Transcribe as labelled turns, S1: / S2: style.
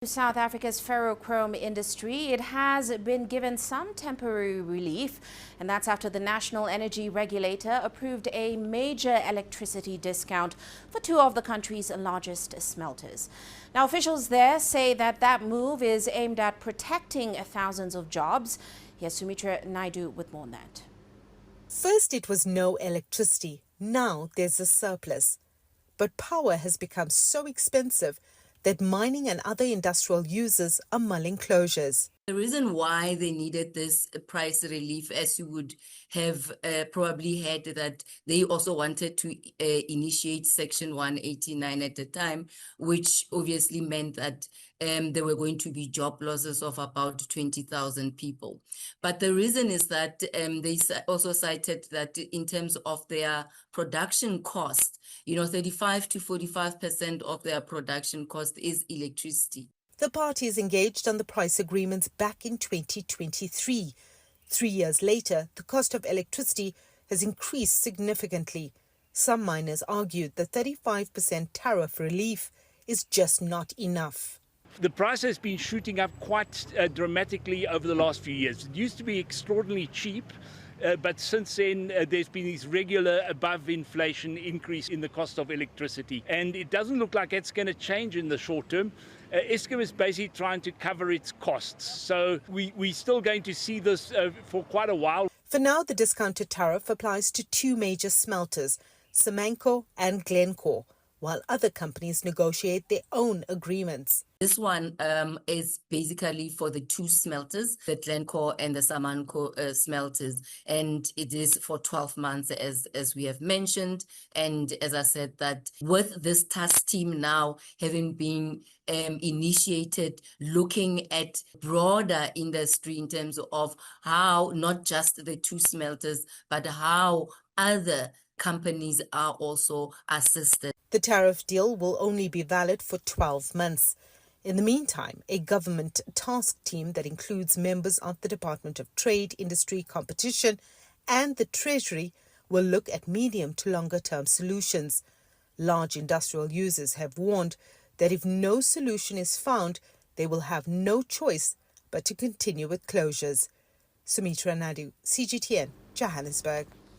S1: South Africa's ferrochrome industry, it has been given some temporary relief, and that's after the National Energy Regulator approved a major electricity discount for two of the country's largest smelters. Now, officials there say that move is aimed at protecting thousands of jobs. Here's Sumitra Naidu with more on that.
S2: First, it was no electricity. Now there's a surplus. But power has become so expensive that mining and other industrial users are mulling closures.
S3: The reason why they needed this price relief, as you would have probably heard, that they also wanted to initiate Section 189 at the time, which obviously meant that there were going to be job losses of about 20,000 people. But the reason is that they also cited that in terms of their production cost, 35 to 45% of their production cost is electricity.
S2: The parties engaged on the price agreements back in 2023. 3 years later, the cost of electricity has increased significantly. Some miners argued the 35% tariff relief is just not enough.
S4: The price has been shooting up quite dramatically over the last few years. It used to be extraordinarily cheap, but since then there's been this regular above inflation increase in the cost of electricity. And it doesn't look like it's going to change in the short term. Eskom is basically trying to cover its costs. So we're still going to see this for quite a while.
S2: For now, the discounted tariff applies to two major smelters, Samancor and Glencore, while other companies negotiate their own agreements.
S3: This one is basically for the two smelters, the Glencore and the Samancor smelters, and it is for 12 months, as we have mentioned. And as I said, that with this task team now having been initiated, looking at broader industry in terms of how not just the two smelters, but how other companies are also assisted.
S2: The tariff deal will only be valid for 12 months. In the meantime, a government task team that includes members of the Department of Trade, Industry, Competition and the Treasury will look at medium to longer term solutions. Large industrial users have warned that if no solution is found, they will have no choice but to continue with closures. Sumitra Naidu, CGTN, Johannesburg.